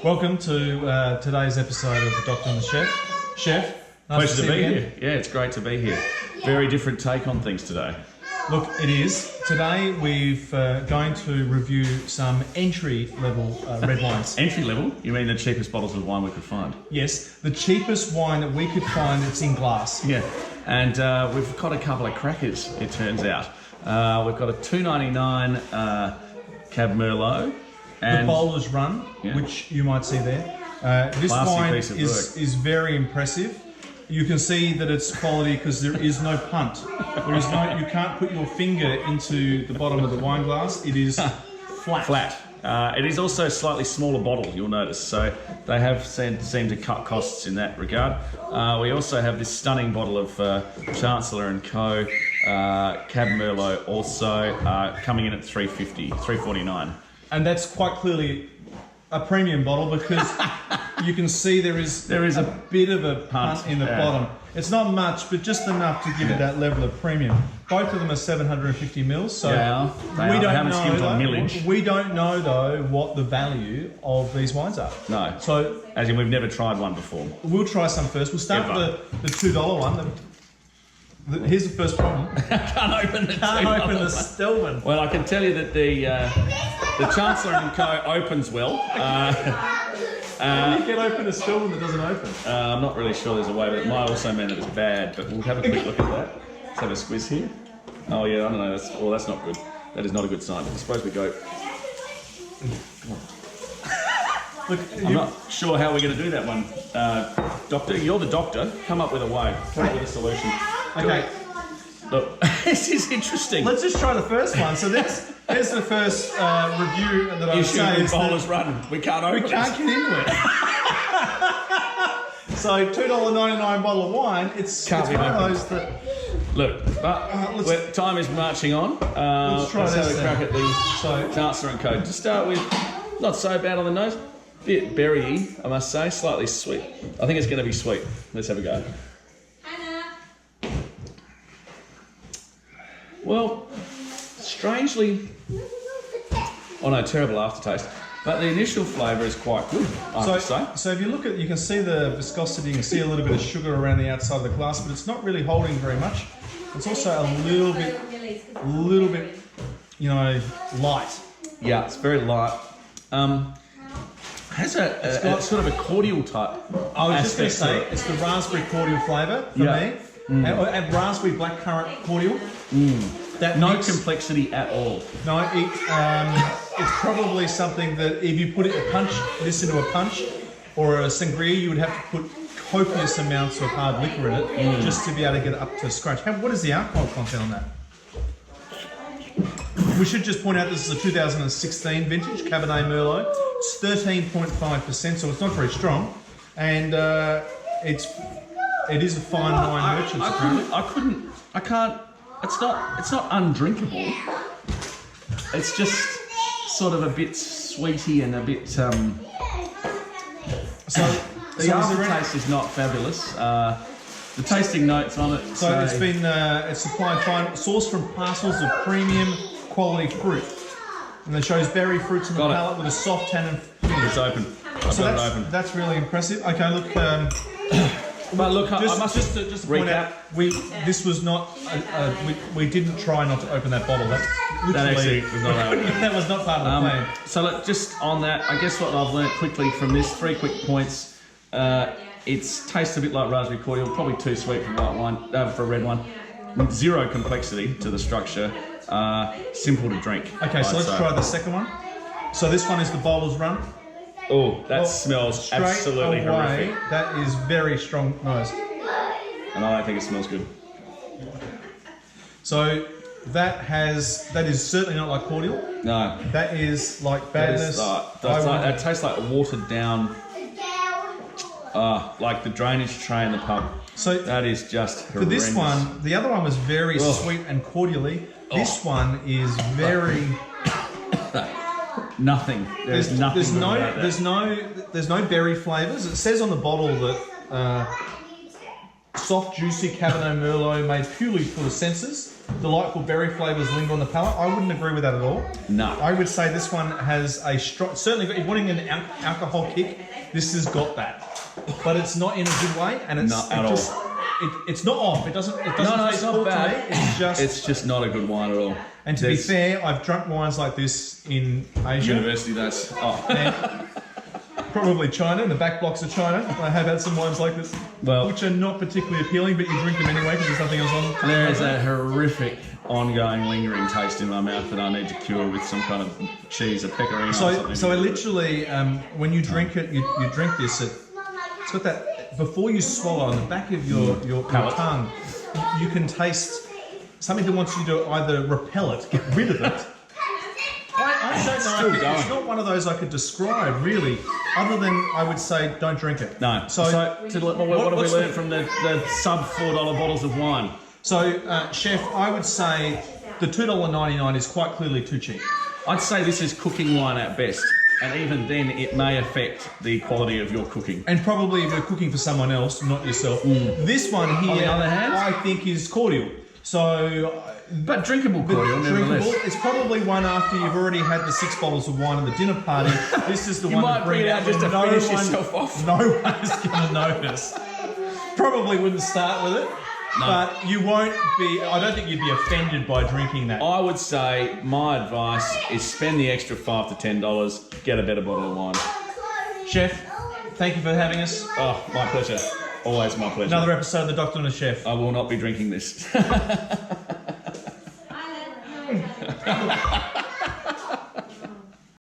Welcome to today's episode of The Doctor and the Chef. Chef, nice Pleasure to be here. Yeah, it's great to be here. Very different take on things today. Look, it is. Today we've going to review some entry-level red wines. Entry level? You mean the cheapest bottles of wine we could find? Yes, the cheapest wine that we could find that's in glass. Yeah, and we've got a couple of crackers, it turns out. We've got a $2.99 Cab Merlot. And the Bowler's Run, which you might see there. This wine is very impressive. You can see that it's quality because there is no punt. You can't put your finger into the bottom of the wine glass. It is flat. It is also a slightly smaller bottle, you'll notice. So they have seemed to cut costs in that regard. We also have this stunning bottle of Chancellor and Co. Cab Merlot also coming in at $3.49. And that's quite clearly a premium bottle because you can see there is a bit of a punt in the bottom. It's not much, but just enough to give it that level of premium. Both of them are 750 mils, so we don't know though what the value of these wines are. No. So as in we've never tried one before. We'll try some first. We'll start with the $2 one. Here's the first problem. Can't open the Stillman. Well, I can tell you that the Chancellor and Co. opens well. How do you get open a Stillman that doesn't open? I'm not really sure there's a way, but it might also mean that it's bad. But we'll have a quick look at that. Let's have a squiz here. Oh yeah, I don't know. That's not good. That is not a good sign. I suppose we go. Look, I'm not sure how we're going to do that one, Doctor. You're the doctor. Come up with a way. Come up with a solution. Okay. Look, this is interesting. Let's just try the first one. So there's the first review that I would say is Bowler's Run. We can't open it. We can't get into it. So $2.99 bottle of wine. It's one of those that. Look, but time is marching on. Let's try this. Let's have a crack at the Chancellor and Co. To start with, not so bad on the nose. Bit berry-y, I must say, slightly sweet. I think it's going to be sweet. Let's have a go. Well, strangely, terrible aftertaste. But the initial flavour is quite good, I have to say. So if you look at, you can see the viscosity, you can see a little bit of sugar around the outside of the glass, but it's not really holding very much. It's also a little bit, light. Yeah, it's very light. Has a sort of a cordial type. I was just going to say, it's the raspberry cordial flavour for me, and raspberry blackcurrant cordial. No complexity at all. No, it's probably something that if you put this into a punch or a sangria, you would have to put copious amounts of hard liquor in it just to be able to get it up to scratch. What is the alcohol content on that? We should just point out this is a 2016 vintage Cabernet Merlot. It's 13.5%, so it's not very strong, and it is a fine wine merchant. I can't. It's not undrinkable. It's just sort of a bit sweety and a bit. So the aftertaste is not fabulous. The tasting notes on it. So it's supplied fine, sourced from parcels of premium quality fruit, and it shows berry fruits in the palate with a soft tannin finish. It's open. That's really impressive. Okay, look. But look, I must just point out, this was not. We didn't try not to open that bottle. That actually was not open. That was not part of the plan. So look, just on that, I guess what I've learnt quickly from this, 3 quick points. It tastes a bit like raspberry cordial, probably too sweet for white wine, for a red one. Zero complexity to the structure. Simple to drink. Okay, so let's try the second one. So this one is the Bowler's Run. Oh, that smells absolutely horrific. That is very strong nose. And I don't think it smells good. So that is certainly not like cordial. No. That is like badness. That tastes like a watered down, like the drainage tray in the pub. So that is just horrendous. For this one, the other one was very sweet and cordially. This one is very. Nothing. There's nothing. There's no berry flavours. It says on the bottle that soft, juicy Cabernet Merlot made purely for the senses. Delightful berry flavours linger on the palate. I wouldn't agree with that at all. No. I would say this one has a strong, certainly if you're wanting an alcohol kick, this has got that. But it's not in a good way, and it's Not at all. It's not off. It doesn't No, taste it's not awful to bad. me. It's just not a good wine at all. And to be fair, I've drunk wines like this in Asia. University days. Oh. And probably China, in the back blocks of China. I have had some wines like this, which are not particularly appealing, but you drink them anyway because there's nothing else on. There is a horrific, ongoing, lingering taste in my mouth that I need to cure with some kind of cheese, a pecorino or something. So I literally, when you drink it, you drink this, it's got that, before you swallow, on the back of your tongue, you can taste something that wants you to either repel it, get rid of it. I don't know. It's not one of those I could describe, really, other than I would say don't drink it. No. So what have we learned from the sub $4 bottles of wine? So, Chef, I would say the $2.99 is quite clearly too cheap. I'd say this is cooking wine at best. And even then, it may affect the quality of your cooking. And probably if you're cooking for someone else, not yourself. This one here, on the other hand, I think is cordial. So, but drinkable cordial, nevertheless. It's probably one after you've already had the 6 bottles of wine at the dinner party. This is the one might to bring bring it out just to finish yourself off. No one's going to notice. Probably wouldn't start with it. No. But you won't be, I don't think you'd be offended by drinking that. I would say my advice is spend the extra $5 to $10, get a better bottle of wine. Chef, thank you for having us. Oh, my pleasure. Always my pleasure. Another episode of The Doctor and the Chef. I will not be drinking this.